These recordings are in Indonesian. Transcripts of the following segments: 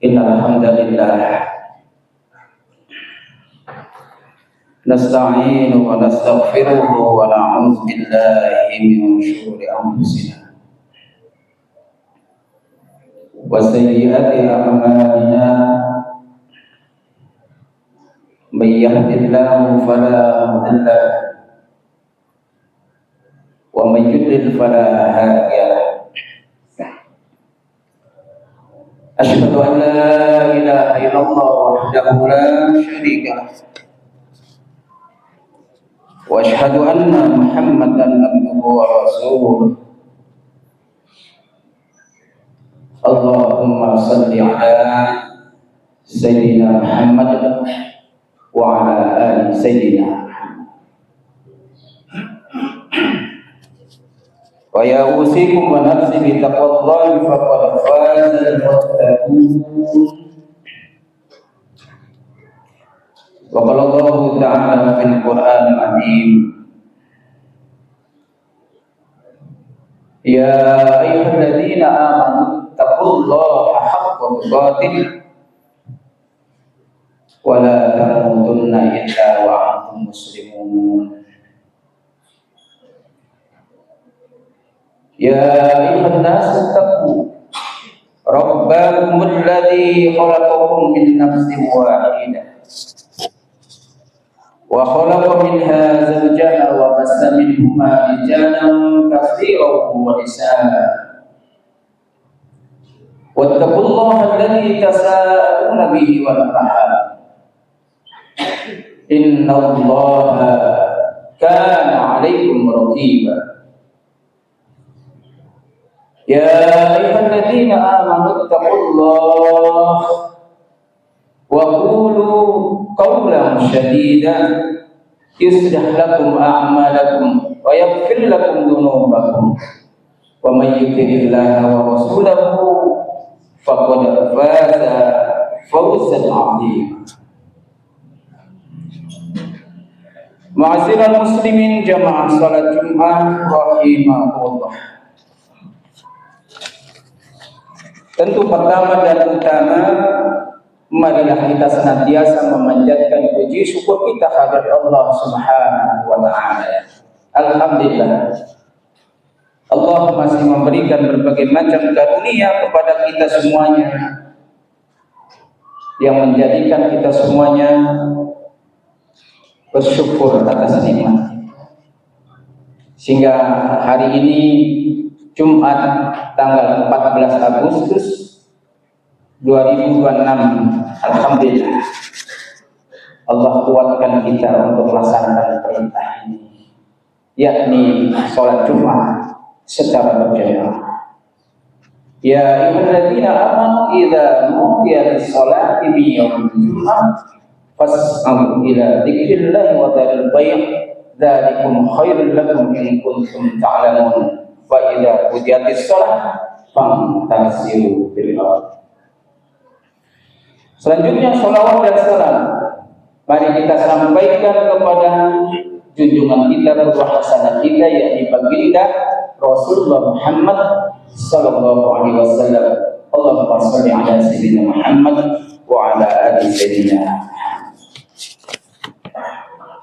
Innal hamdalillah nasta'inu wa nastaghfiruhu wa na'udzu billahi min shururi anfusina wa sayyiati a'malina may yahdihillahu fala mudilla wa may yudlil fala hadiya lahu. Asyhadu an la ilaha illallah wahdahu la syarika lah wa asyhadu anna Muhammadan abduhu wa rasuluh. Allahumma salli ala sayyidina Muhammad wa ala ali sayyidina wa ya usikum wa nafsi bi taqwallahi faqad faza al-muttaqun. Wa qala Allah ta'ala fil Qur'an al-'azim, ya ayyuhalladzina amanu taqullaha haqqa tuqatih wa la tamutunna illa wa antum muslimun. Ya ayyuhan nas ittaqu rabbakum alladzi khalaqakum min nafsin wahidah wa khalaqa minha zawjaha wa bassa minhuma rijalan katsiran wa nisaa. Wattaqullaha alladzi tasaaluna bihi wal arham innallaha kana 'alaikum raqiba. Ya ayyuhalladzina amanu taqullaha wa qulu qawlan shadidan yuslih lakum a'malakum wa yaghfir lakum dhunubakum wa may yuti'illaha wa rasulahu faqad faza fawzan 'azima. Ma'asyiral muslimin jamaah salat Jumat rahimahullah. Tentu pertama dan utama, marilah kita senantiasa memanjatkan puji syukur kita kepada Allah Subhanahu wa ta'ala. Alhamdulillah, Allah masih memberikan berbagai macam karunia kepada kita semuanya, yang menjadikan kita semuanya bersyukur atas nikmat. Sehingga hari ini Jumat tanggal 14 Agustus 2026, alhamdulillah Allah kuatkan kita untuk melaksanakan perintah ini, yakni sholat Jumat secara berjamaah. Ya ayyuhalladzina amanu idza nudiya lis-sholati min yaumil jumu'ah fas'au ila dzikrillahi wa dzaril bai' dzalikum khairul lakum in kuntum ta'lamun. Wa idza qudiyatis shalah fantasiru fil ardh. Selanjutnya sholawat dan salam mari kita sampaikan kepada junjungan kita, qudwah hasanah kita, yakni baginda Rasulullah Muhammad sallallahu alaihi wasallam. Allahumma shalli ala sayyidina Muhammad wa ala ali sayyidina.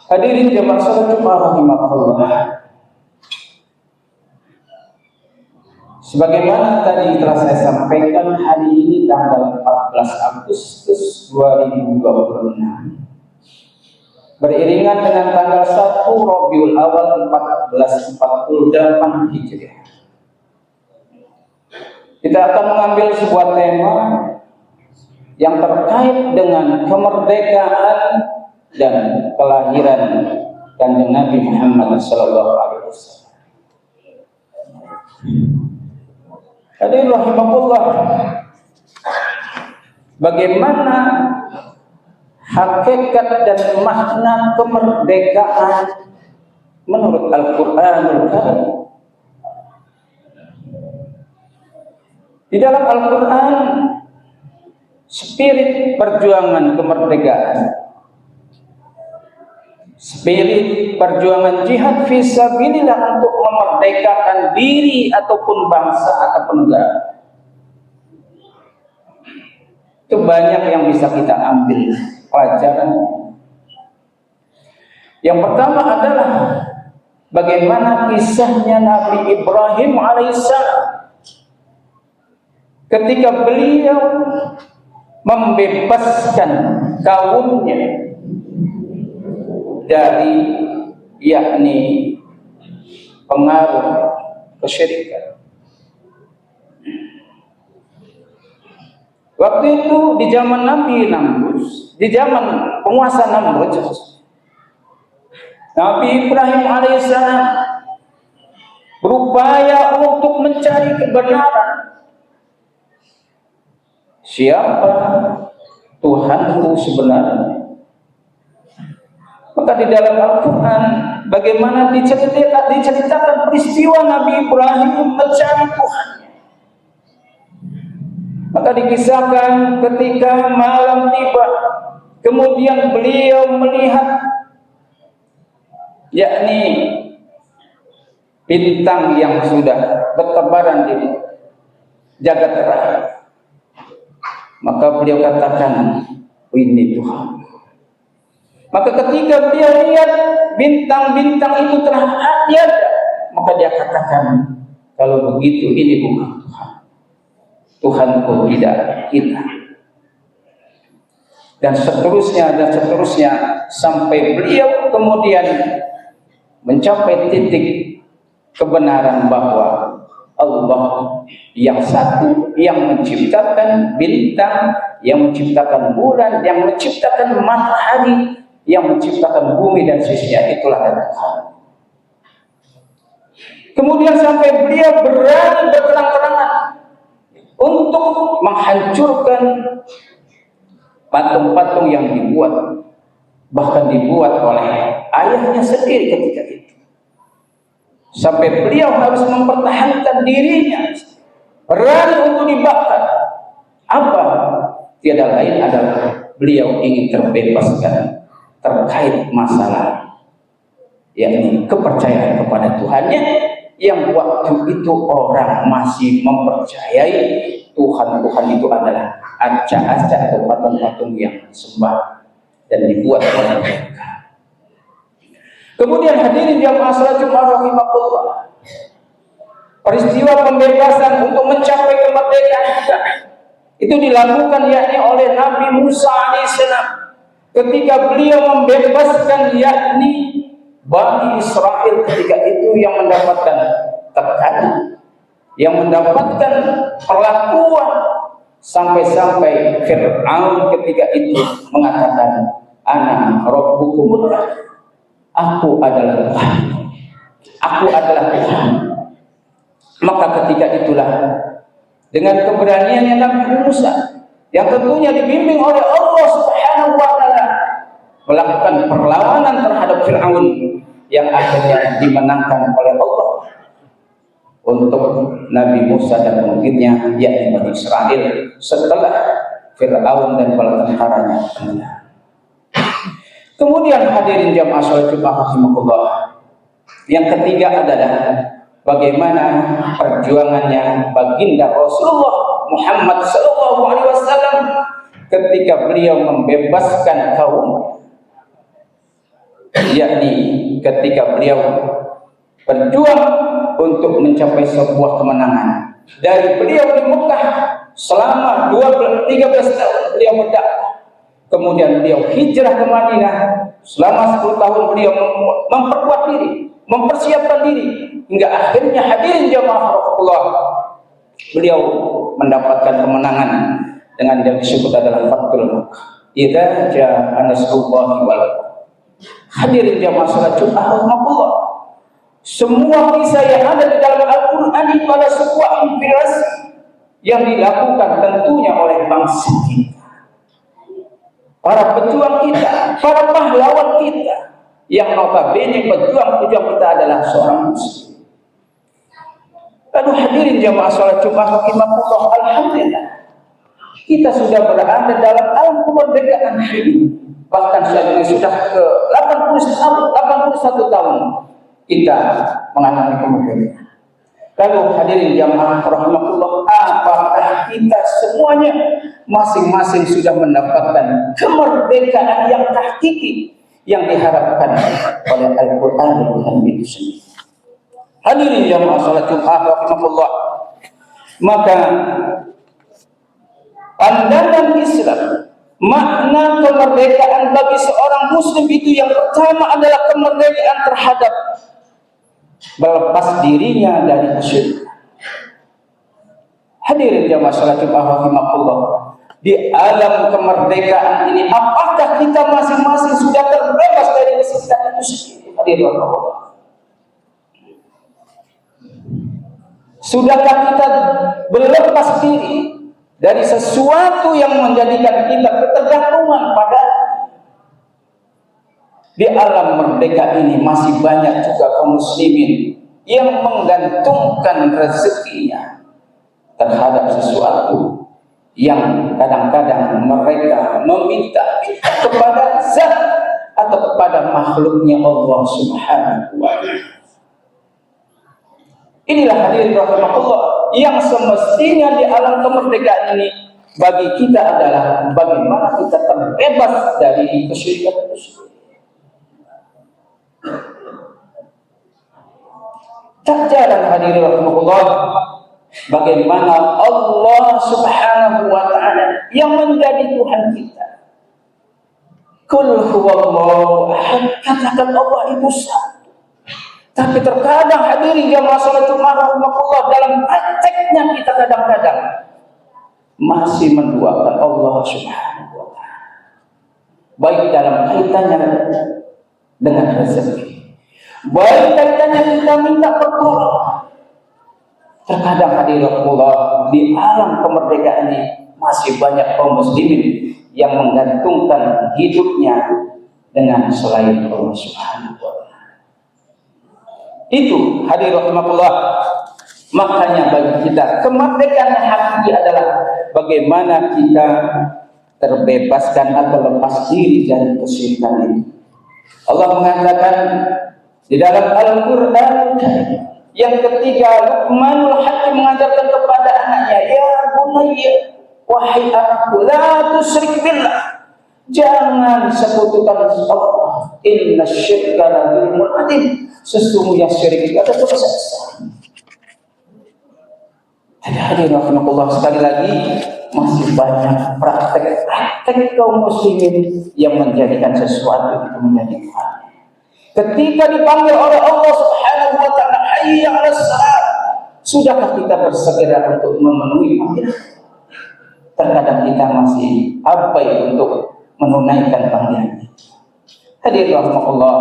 Hadirin jemaah salat Jumat rahimahullah. Sebagaimana tadi telah saya sampaikan, hari ini tanggal 14 Agustus 2026 beriringan dengan tanggal 1 Rabiul Awal 1448 Hijriah. Kita akan mengambil sebuah tema yang terkait dengan kemerdekaan dan kelahiran Kanjeng Nabi Muhammad sallallahu alaihi wasallam. Hadirin rahimahullah, bagaimana hakikat dan makna kemerdekaan menurut Al-Qur'anul Karim? Di dalam Al-Qur'an, spirit perjuangan kemerdekaan, spirit perjuangan jihad fisabilillah untuk memerdekakan diri ataupun bangsa ataupun negara, Itu banyak yang bisa kita ambil pelajaran. Yang pertama adalah bagaimana kisahnya Nabi Ibrahim alaihissalam ketika beliau membebaskan kaumnya dari yakni pengaruh kesyirikan. Waktu itu di zaman Nabi Namrud, di zaman penguasa Namrud, Nabi Ibrahim alaihissalam berupaya untuk mencari kebenaran. Siapa Tuhanku sebenarnya? Maka di dalam Al-Quran bagaimana diceritakan peristiwa Nabi Ibrahim mencari Tuhan. Maka dikisahkan ketika malam tiba, kemudian beliau melihat yakni bintang yang sudah bertebaran di jagat raya. Maka beliau katakan, ini Tuhan. Maka ketika beliau lihat bintang-bintang itu telah ada, maka dia katakan, kalau begitu ini bukan Tuhan. Tuhanku tidak kita. Dan seterusnya sampai beliau kemudian mencapai titik kebenaran bahwa Allah yang satu, yang menciptakan bintang, yang menciptakan bulan, yang menciptakan matahari, yang menciptakan bumi dan sisinya, itulah Tuhan. Kemudian sampai beliau berani berterang-terangan untuk menghancurkan patung-patung yang dibuat, bahkan dibuat oleh ayahnya sendiri ketika itu. Sampai beliau harus mempertahankan dirinya, berani untuk dibakar. Apa? Tiada lain adalah beliau ingin terbebaskan terkait masalah yakni kepercayaan kepada Tuhannya, yang waktu itu orang masih mempercayai Tuhan-Tuhan itu adalah acak-acak atau patung-patung yang disembah dan dibuat oleh mereka. Kemudian hadirin jamaah salat Jumat rahimakumullah, peristiwa pembebasan untuk mencapai kemerdekaan kita itu dilakukan yakni oleh Nabi Musa alaihissalam ketika beliau membebaskan yakni Bani Israel ketika itu yang mendapatkan tekanan, yang mendapatkan perlakuan, sampai-sampai Fir'aun ketika itu mengatakan, ana rabbukumul a'la, aku adalah Tuhan, aku adalah Tuhan. Maka ketika itulah dengan keberaniannya Nabi Musa yang tentunya dibimbing oleh Allah Subhanahu wa taala melakukan perlawanan terhadap Fir'aun yang akhirnya dimenangkan oleh Allah untuk Nabi Musa dan pengikutnya yakni Bani Israel setelah Fir'aun dan bala tentaranya menang. Kemudian hadirin jamaah salat Jumat rahimakumullah, yang ketiga adalah bagaimana perjuangannya baginda Rasulullah Muhammad SAW ketika beliau membebaskan kaum, yakni ketika beliau berjuang untuk mencapai sebuah kemenangan. Dari beliau di Mekah selama 13 tahun beliau berdakwah, kemudian beliau hijrah ke Madinah selama 10 tahun beliau memperkuat diri, mempersiapkan diri, hingga akhirnya hadirin jamaah Allah beliau mendapatkan kemenangan dengan yang disebut adalah Fathul Makkah. Idza jaa nasrullahi wal fath. Hadirin jamaah salat Jumat rahimakumullah, semua kisah yang ada di dalam Al-Quran itu adalah sebuah inspirasi yang dilakukan tentunya oleh bangsa kita, para pejuang kita, para pahlawan kita, yang notabene pejuang-pejuang kita adalah seorang muslim. Lalu hadirin jamaah salat Jumat rahimakumullah, alhamdulillah kita sudah berada dalam alam kemerdekaan ini. Bahkan saat ini sudah ke 81 tahun kita mengalami kemerdekaan. Lalu hadirin jamaah rahimakumullah, apakah kita semuanya masing-masing sudah mendapatkan kemerdekaan yang hakiki yang diharapkan oleh Al-Quran itu sendiri. Hadirin jamaah salat Jumat rahimakumullah. Maka pandangan Islam, makna kemerdekaan bagi seorang muslim itu yang pertama adalah kemerdekaan terhadap melepas dirinya dari kesyirikan. Hadirin jamaah salat Jumat rahimakumullah. Di alam kemerdekaan ini, apakah kita masing-masing sudah terbebas dari kesyirikan itu sendiri? Hadirin Allah. Sudahkah kita berlepas diri dari sesuatu yang menjadikan kita ketergantungan pada? Di alam merdeka ini masih banyak juga kaum muslimin yang menggantungkan rezekinya terhadap sesuatu yang kadang-kadang mereka meminta kepada zat atau kepada makhluknya Allah Subhanahu wa Ta'ala. Inilah hadirin rahimakumullah yang semestinya di alam kemerdekaan ini bagi kita adalah bagaimana kita terbebas dari kesyirikan itu. Tak jarang hadirin rahimakumullah bagaimana Allah Subhanahu wa Ta'ala yang menjadi Tuhan kita. Qul huwallahu ahad, katakan Allah itu satu. Tapi terkadang hadirin jamaah salat Jumat rahimakumullah, dalam prakteknya kita kadang-kadang masih menduakan Allah Subhanahu wa Ta'ala, baik dalam kaitannya dengan rezeki, baik kaitannya kita minta pertolongan. Terkadang hadirin rahimakumullah, di alam kemerdekaan ini masih banyak kaum muslimin yang menggantungkan hidupnya dengan selain Allah Subhanahu wa Ta'ala. Itu hadirin rahimakumullah. Makanya bagi kita kemerdekaan yang hakiki adalah bagaimana kita terbebaskan atau lepas diri dari kesyirikan ini. Allah mengatakan di dalam Al-Quran yang ketiga, Luqmanul Hakim mengajarkan kepada anaknya, ya bunayya, wahai anakku, la tusyrik billah, jangan sekutukan Allah, inna syirka la dzulmun adzim, sesungguhnya syirik itu adalah dosa besar. Hadirin rahimakumullah, sekali lagi masih banyak praktek kaum muslimin yang menjadikan sesuatu itu menjadi Tuhan. Ketika dipanggil oleh Allah Subhanahu wa Ta'ala, hayya 'alas salat, sudahkah kita bersegera untuk memenuhi panggilan? Terkadang kita masih abai untuk menunaikan panggilan. Hadirin rahimakumullah.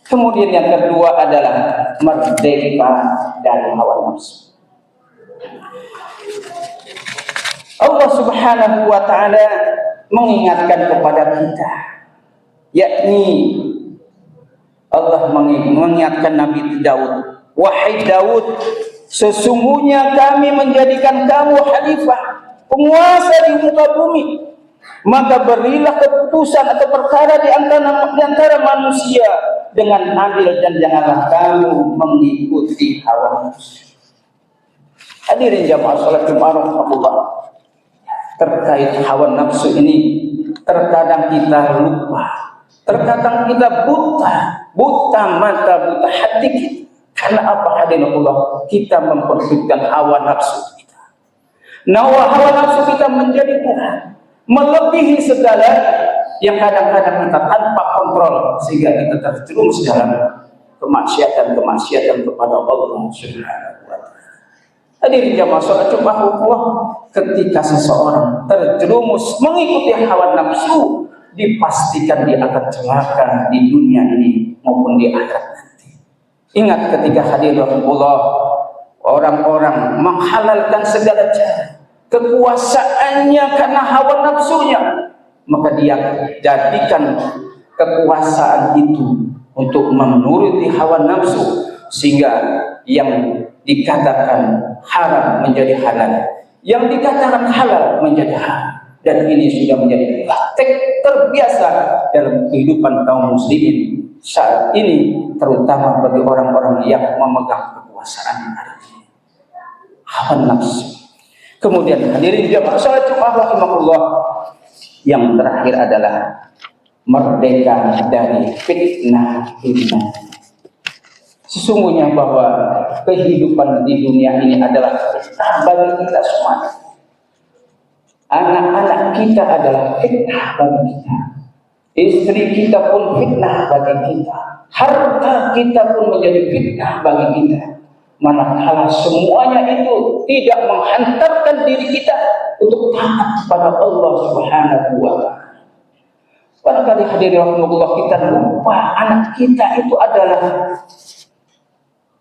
Kemudian yang kedua adalah merdeka dari hawa nafsu. Allah Subhanahu wa Ta'ala mengingatkan kepada kita, yakni Allah mengingatkan Nabi Daud, wahai Daud, sesungguhnya kami menjadikan kamu khalifah, penguasa di muka bumi, maka berilah keputusan atau perkara di antara manusia dengan adil dan janganlah kamu mengikuti hawa nafsu. Hadirin jamaah salat Jumat rahimakumullah. Terkait hawa nafsu ini terkadang kita lupa, terkadang kita buta mata, buta hati kita. Karena apa hadirin Allah? Kita mempersembahkan hawa nafsu kita. Hawa nafsu kita menjadi Tuhan, melebihi segala yang kadang-kadang kita tanpa kontrol, sehingga kita terjerumus dalam kemaksiatan kepada Allah Subhanahu wa Ta'ala. Hadirin jamaah salat Jumat, ketika seseorang terjerumus mengikuti hawa nafsu, dipastikan dia akan celaka di dunia ini maupun di akhirat nanti. Ingat ketika hadirin rahimakumullah, orang-orang menghalalkan segala cara kekuasaannya karena hawa nafsunya, maka dia jadikan kekuasaan itu untuk menuruti hawa nafsu, sehingga yang dikatakan haram menjadi halal, yang dikatakan halal menjadi haram. Dan ini sudah menjadi praktek terbiasa dalam kehidupan kaum muslimin saat ini, terutama bagi orang-orang yang memegang kekuasaan hawa nafsu. Kemudian hadirin jamaah salat Jumat rahimahullah, yang terakhir adalah merdeka dari fitnah. Sesungguhnya bahwa kehidupan di dunia ini adalah fitnah bagi kita semua. Anak-anak kita adalah fitnah bagi kita. Istri kita pun fitnah bagi kita. Harta kita pun menjadi fitnah bagi kita. Manakala semuanya itu tidak menghantarkan diri kita untuk taat kepada Allah Subhanahu wa Ta'ala. Barangkali hadirin rahimahullah, kita lupa anak kita itu adalah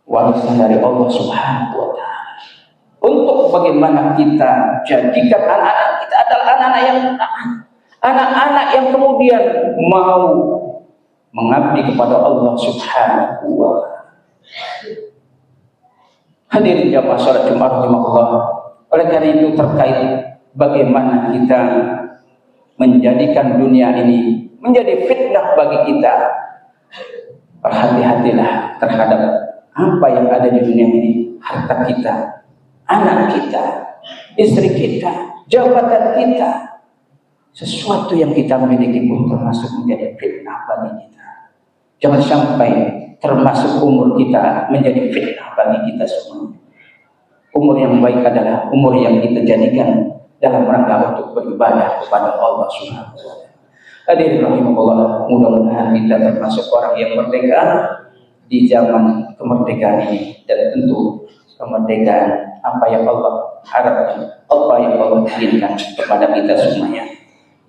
warisan dari Allah Subhanahu wa Ta'ala. Untuk bagaimana kita jadikan anak-anak kita adalah anak-anak yang taat, anak-anak yang kemudian mau mengabdi kepada Allah Subhanahu wa Ta'ala. Hadirin jamaah salat Jumat rahimahullah, oleh karena itu terkait bagaimana kita menjadikan dunia ini menjadi fitnah bagi kita, berhati-hatilah terhadap apa yang ada di dunia ini. Harta kita, anak kita, istri kita, jabatan kita, sesuatu yang kita miliki pun termasuk menjadi fitnah bagi kita. Jangan sampai termasuk umur kita menjadi fitnah bagi kita semua. Umur yang baik adalah umur yang kita jadikan dalam rangka untuk beribadah kepada Allah Subhanahu wa Ta'ala. Hadirin rahimahullah, mudah-mudahan kita termasuk orang yang merdeka di zaman kemerdekaan ini, dan tentu kemerdekaan apa yang Allah harapkan, apa yang Allah inginkan kepada kita semuanya,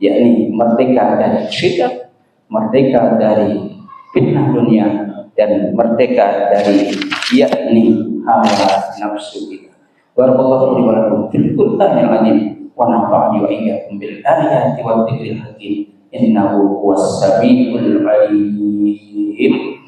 yakni merdeka dari syirik, merdeka dari fitnah dunia, dan merdeka dari yakni hawa nafsu kita. Barakallahu li wa lakum fil Qur'anil azim wa nafa'ani wa iyyakum bil ayati wa dzikril hakim innahu huwas samiul alim.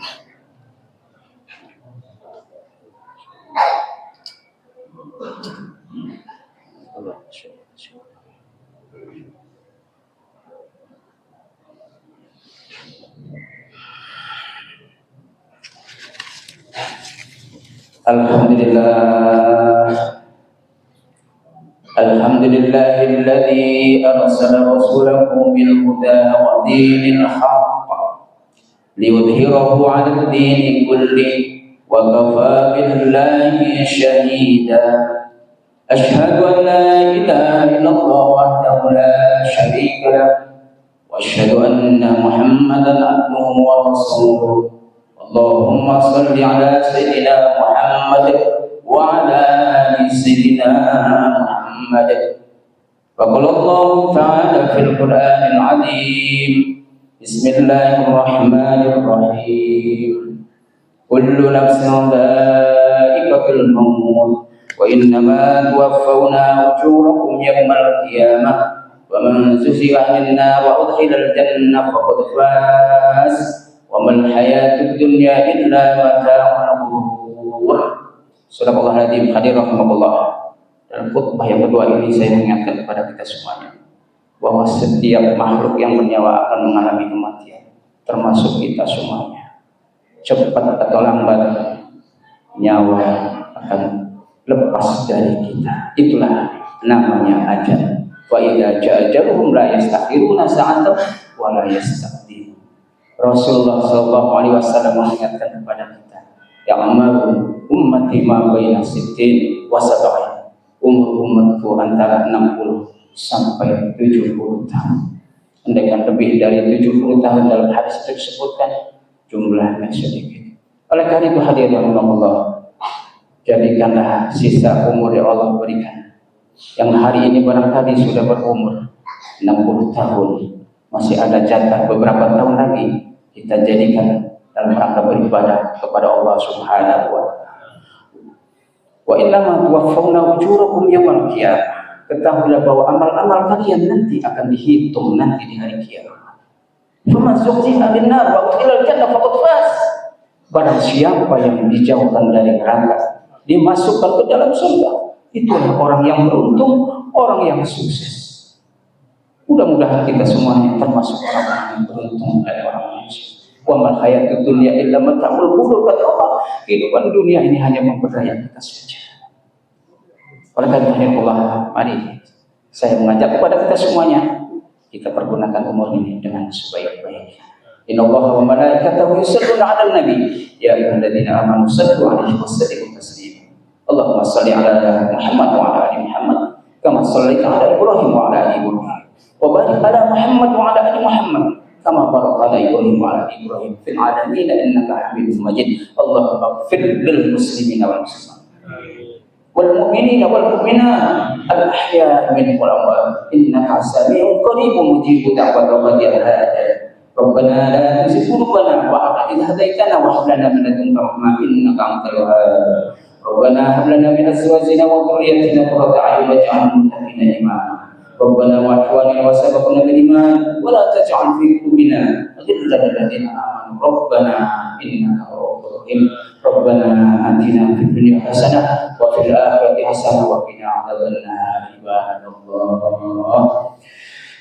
Alhamdulillahilladzi arsala rasulahu bil huda wa dinil haqq liyudhhirahu 'alad dini kulli wa kafa billahi shahida. Asyhadu an la ilaha illallah wahdahu la syarika lah wa asyhadu anna Muhammadan 'abduhu wa rasuluh. Allahumma salli ala sayyidina Muhammad wa ala ali sayyidina Muhammad. Wa qala Allah ta'ala fil Qur'anil 'azim, bismillahirrahmanirrahim, kullu nafsin dha'iqatul maut wa innama tuwaffawna ujurakum yawmal qiyamah wa man zuhziha 'anil nar wa udkhilal jannah faqad faz wa mal hayatud dunya illa mata'ul ghurur. Subhanallah hadirin rahimahullah. Dalam khutbah yang kedua ini saya mengingatkan kepada kita semuanya bahwa setiap makhluk yang bernyawa akan mengalami kematian, termasuk kita semuanya. Cepat atau lambat nyawa akan lepas dari kita. Itulah namanya ajal. Wa idza ja'a ajaluhum la yastakhiruna sa'atan wa la yastaqdimun. Rasulullah sallallahu alaihi wasallam mengingatkan kepada kita, ya amalu ummati ma baina sittin wa sab'in. Umur umatku antara 60 sampai 70 tahun. Andaikan lebih dari 70 tahun dalam hadis tersebutkan jumlahnya sedikit. Oleh karena itu hadirin Allah, jadikanlah sisa umur yang Allah berikan, yang hari ini barangkali sudah berumur 60 tahun, masih ada jatah beberapa tahun lagi, kita jadikan dalam rangka beribadah kepada Allah Subhanahu wa Ta'ala. Wa innama tuwaffawna ujurakum yawmal qiyamah. Ketahuilah bahwa amal-amal kalian nanti akan dihitung nanti di hari kiamat. Faman zuhziha 'anil nar wa udkhilal jannah faqad faz. Barang siapa yang dijauhkan dari neraka, dimasukkan ke dalam surga, itulah orang yang beruntung, orang yang sukses. Mudah-mudahan kita semuanya termasuk orang-orang yang beruntung dari orang yang sukses. Wa mal hayatud dunya illa mata'ul ghurur. Kata Allah, kehidupan dunia ini hanya memperdaya kita saja. Oleh karena Allah, mari saya mengajak kepada kita semuanya, kita pergunakan umur ini dengan sebaik-baiknya. Inna Allah wa malaikatahu yusalluna 'alan nabi ya ayyuhalladzina amanu sallu 'alaihi wa sallimu taslima. Allahumma shalli 'ala Muhammad wa 'ala ali Muhammad kama shallaita 'ala Ibrahim wa 'ala ali Ibrahim wa barik 'ala Muhammad wa 'ala ali Muhammad kama barakta 'ala Ibrahim wa 'ala ali Ibrahim fil 'alamin innaka Hamidum Majid. Allahumma ighfir lil muslimina wal muslimat wal mu'minina wal mu'minat al ahya'i minhum wal amwat innaka sami'un qaribun mujibud da'wat hada. ربنا لا تزغ قلوبنا بعد إذ هديتنا وهب لنا من لدنك رحمة إنك أنت الوهاب ربنا هب لنا من أزواجنا وذريتنا قرة أعين واجعلنا للمتقين إماما ربنا وإخواننا وسبقنا بالإيمان ولا تجعل في قلوبنا غلا للذين آمنوا ربنا إنك رؤوف رحيم ربنا آتنا في الدنيا حسنة وفي الآخرة حسنة وقنا عذاب النار عباد الله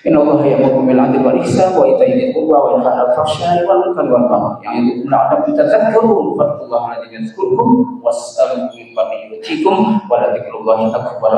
إن الله يأمر بالعدل والإحسان وإيتاء ذي القربى وينهى عن الفحشاء والمنكر والبغي يعظكم لعلكم تذكرون فاذكروا الله الذي يذكركم واسألوه من فضله يؤتيكم ولذكر الله أكبر.